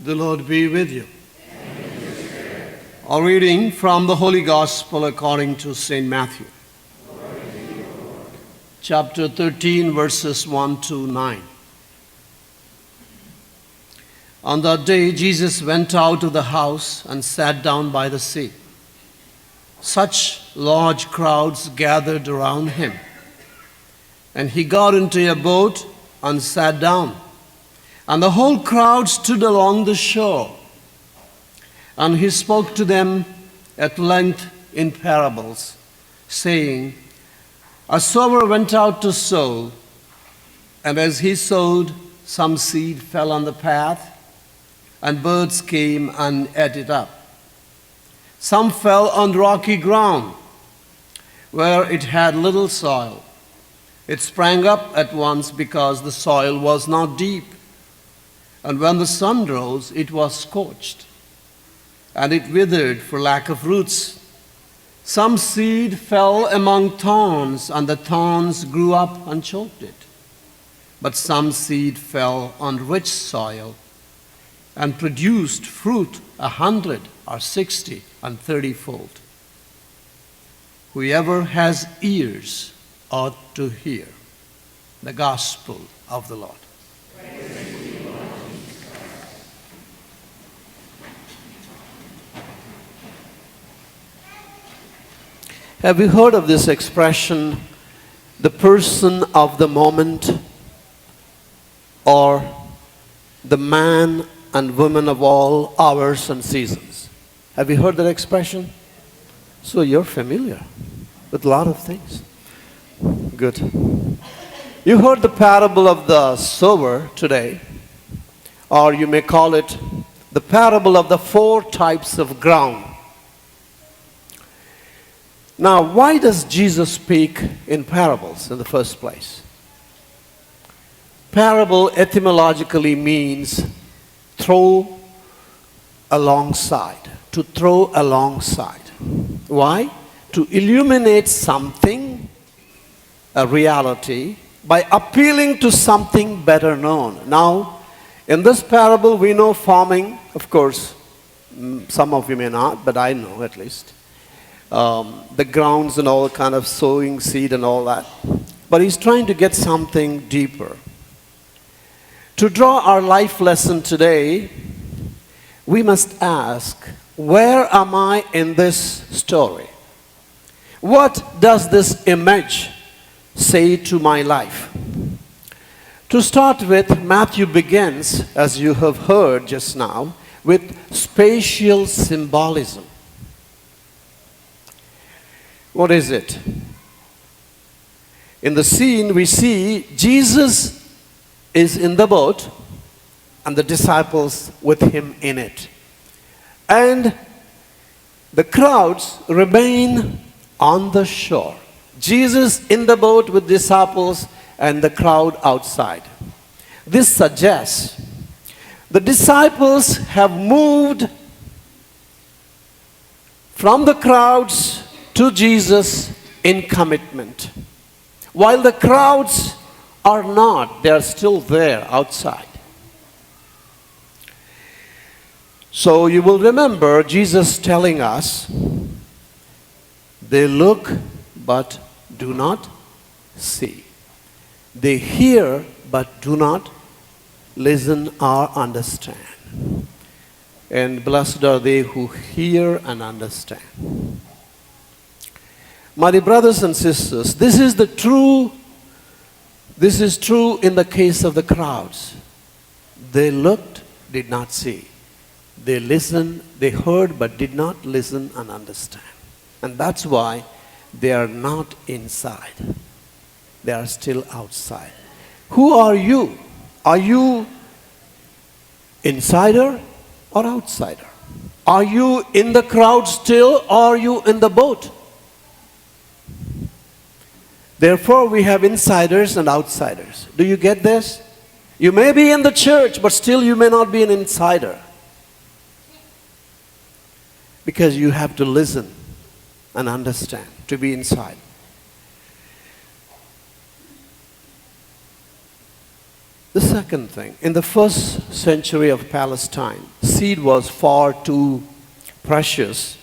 The Lord be with you. A reading from the Holy Gospel according to St. Matthew. Chapter 13, verses 1 to 9. On that day, Jesus went out of the house and sat down by the sea. Such large crowds gathered around him. And he got into a boat and sat down. And the whole crowd stood along the shore. And he spoke to them at length in parables, saying, A sower went out to sow, and as he sowed, some seed fell on the path, and birds came and ate it up. Some fell on rocky ground, where it had little soil. It sprang up at once because the soil was not deep. And when the sun rose, it was scorched, and it withered for lack of roots. Some seed fell among thorns, and the thorns grew up and choked it. But some seed fell on rich soil and produced fruit 100 or 60 and 30-fold. Whoever has ears ought to hear. The Gospel of the Lord. Have you heard of this expression, the person of the moment, or the man and woman of all hours and seasons? Have you heard that expression? So you're familiar with a lot of things. Good. You heard the parable of the sower today, or you may call it the parable of the 4 types of ground. Now, why does Jesus speak in parables in the first place? Parable etymologically means throw alongside, to throw alongside. Why? To illuminate something, a reality, by appealing to something better known. Now, in this parable, we know farming, of course, some of you may not, but I know at least. The grounds and all kind of sowing seed and all that. But he's trying to get something deeper. To draw our life lesson today, we must ask, where am I in this story? What does this image say to my life? To start with, Matthew begins, as you have heard just now, with spatial symbolism. What is it? In the scene, we see Jesus is in the boat and the disciples with him in it. And the crowds remain on the shore. Jesus in the boat with disciples and the crowd outside. This suggests the disciples have moved from the crowds to Jesus in commitment. While the crowds are not, they are still there outside. So you will remember Jesus telling us, they look but do not see. They hear but do not listen or understand. And blessed are they who hear and understand. My dear brothers and sisters, this is true in the case of the crowds. They looked, did not see. They listened, they heard, but did not listen and understand. And that's why they are not inside. They are still outside. Who are you? Are you insider or outsider? Are you in the crowd still, or are you in the boat? Therefore, we have insiders and outsiders. Do you get this? You may be in the church, but still you may not be an insider. Because you have to listen and understand to be inside. The second thing, in the first century of Palestine, seed was far too precious.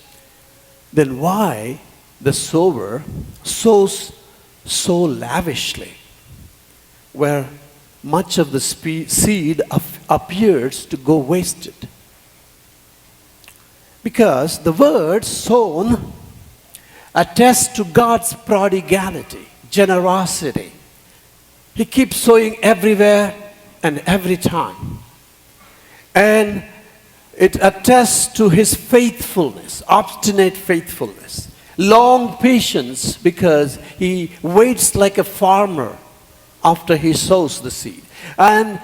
Then why the sower sows so lavishly, where much of the seed appears to go wasted? Because the word sown attests to God's prodigality, generosity. He keeps sowing everywhere and every time. And it attests to his faithfulness, obstinate faithfulness, long patience, because he waits like a farmer after he sows the seed, and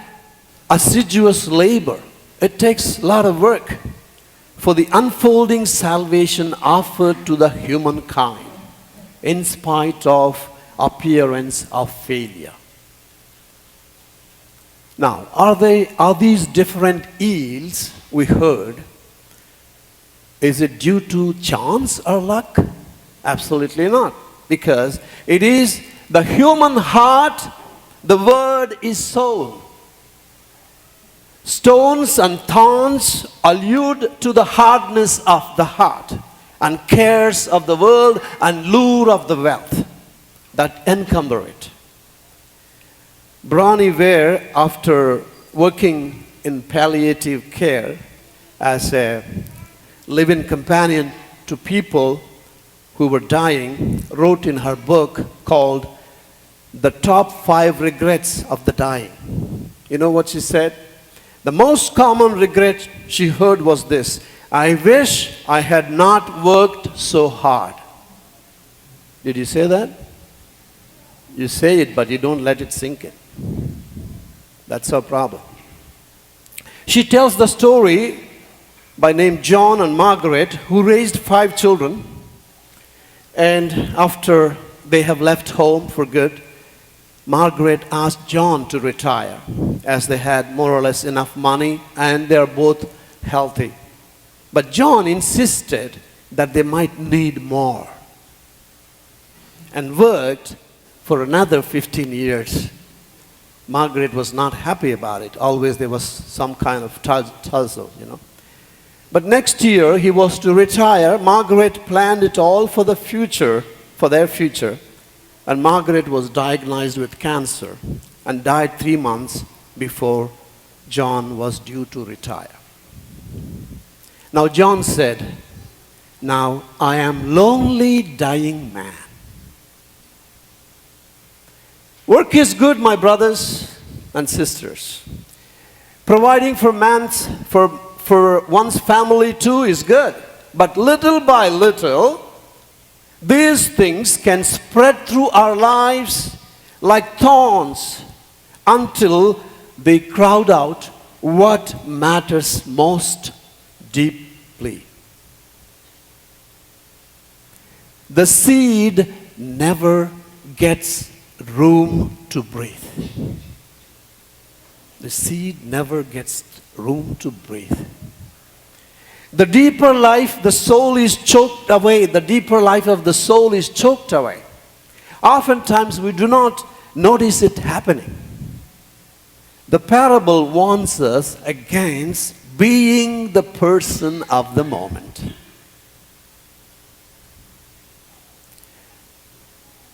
assiduous labor. It takes a lot of work for the unfolding salvation offered to the humankind, in spite of appearance of failure. Now, are these different yields we heard? Is it due to chance or luck? Absolutely not. Because it is the human heart, the word is sown. Stones and thorns allude to the hardness of the heart, and cares of the world and lure of the wealth that encumber it. Bronnie Ware, after working in palliative care as a live-in companion to people who were dying, wrote in her book called The Top 5 Regrets of the Dying. You know what she said? The most common regret she heard was this: I wish I had not worked so hard. Did you say that? You say it, but you don't let it sink in. That's her problem. She tells the story by name John and Margaret, who raised 5 children, and after they have left home for good, Margaret asked John to retire, as they had more or less enough money and they are both healthy. But John insisted that they might need more, and worked for another 15 years. Margaret was not happy about it. Always there was some kind of tussle, But next year he was to retire. Margaret planned it all for the future, for their future. And Margaret was diagnosed with cancer and died 3 months before John was due to retire. Now John said, "Now I am lonely, dying man. Work is good, my brothers and sisters. Providing for one's family too is good. But little by little, these things can spread through our lives like thorns until they crowd out what matters most deeply." The seed never gets room to breathe. The seed never gets room to breathe. The deeper life, the soul is choked away. The deeper life of the soul is choked away. Oftentimes we do not notice it happening. The parable warns us against being the person of the moment.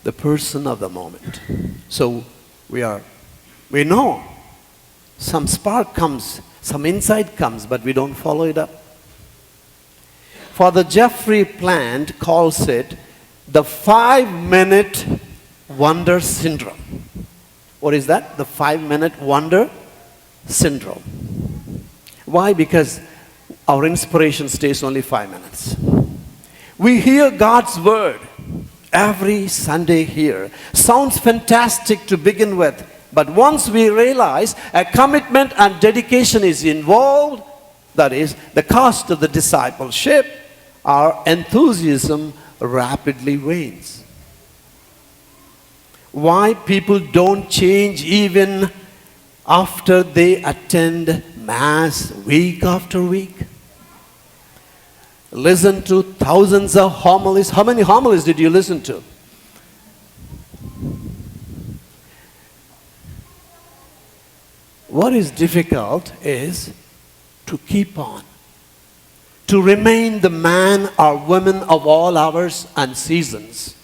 The person of the moment. So we know some spark comes, some insight comes, but we don't follow it up. Father Jeffrey Plant calls it the 5-minute wonder syndrome. What is that? The 5-minute wonder syndrome. Why? Because our inspiration stays only 5 minutes. We hear God's word every Sunday here. Sounds fantastic to begin with, but once we realize a commitment and dedication is involved, that is, the cost of the discipleship, our enthusiasm rapidly wanes. Why people don't change even after they attend Mass week after week? Listen to thousands of homilies. How many homilies did you listen to? What is difficult is to keep on, to remain the man or woman of all hours and seasons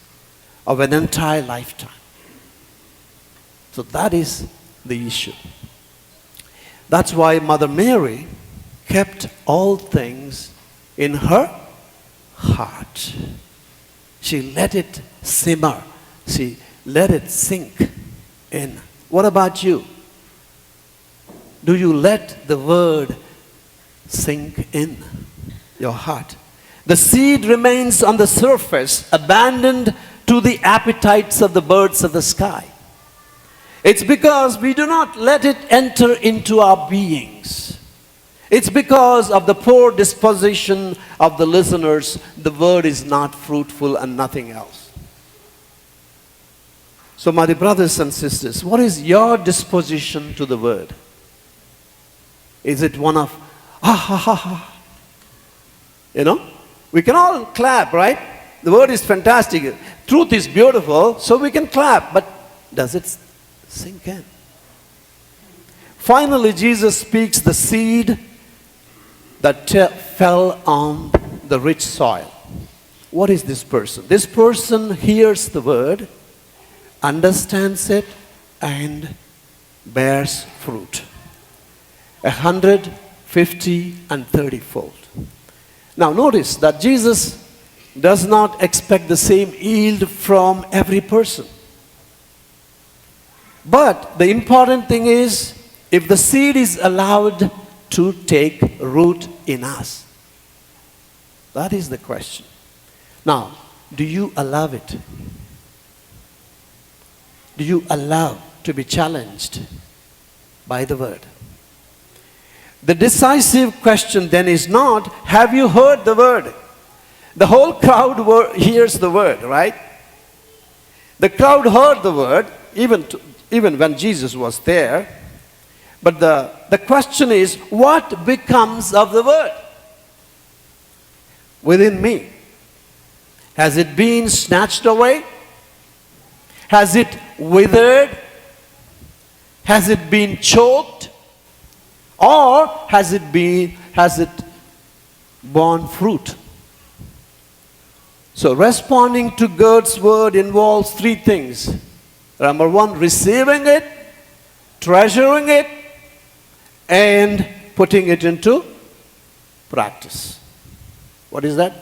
of an entire lifetime. So that is the issue. That's why Mother Mary kept all things in her heart. She let it simmer. She let it sink in. What about you? Do you let the word sink in your heart? The seed remains on the surface, abandoned to the appetites of the birds of the sky. It's because we do not let it enter into our beings. It's because of the poor disposition of the listeners, the word is not fruitful and nothing else. So, my dear brothers and sisters, what is your disposition to the word? Is it one of, ha ha ha ha? You know, we can all clap, right? The word is fantastic. Truth is beautiful, so we can clap. But does it sink in? Finally, Jesus speaks the seed that fell on the rich soil. What is this person? This person hears the word, understands it, and bears fruit. 150 and 30-fold. Now notice that Jesus does not expect the same yield from every person. But the important thing is, if the seed is allowed to take root in us. That is the question. Now, do you allow it? Do you allow to be challenged by the word? The decisive question then is not, have you heard the word? The whole crowd hears the word, right? The crowd heard the word, even when Jesus was there. But the question is, what becomes of the word within me? Has it been snatched away? Has it withered? Has it been choked? Or has it borne fruit? So responding to God's word involves three things. Number one, receiving it, treasuring it, and putting it into practice. What is that?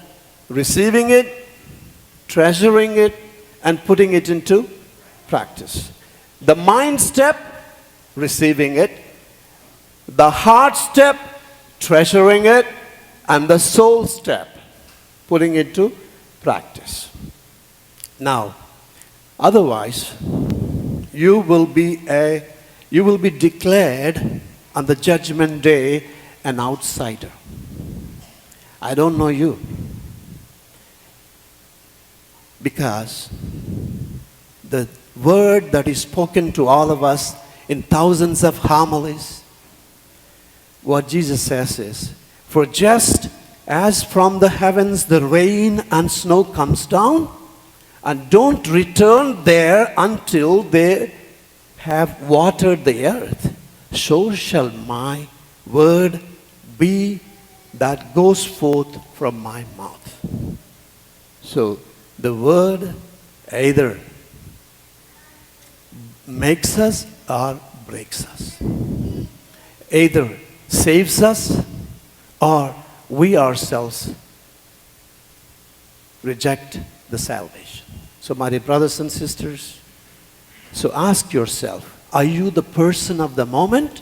Receiving it, treasuring it, and putting it into practice. The mind step, receiving it. The heart step, treasuring it. And the soul step, putting it to practice. Now, otherwise, you will be declared on the judgment day an outsider. I don't know you. Because the word that is spoken to all of us in thousands of homilies, what Jesus says is, for just as from the heavens the rain and snow comes down and don't return there until they have watered the earth, so shall my word be that goes forth from my mouth. So the word either makes us or breaks us. Either saves us or we ourselves reject the salvation. So my dear brothers and sisters, so ask yourself, are you the person of the moment?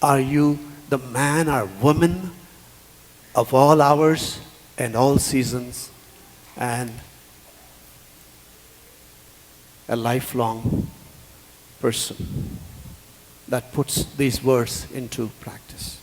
Are you the man or woman of all hours and all seasons and a lifelong person that puts these words into practice?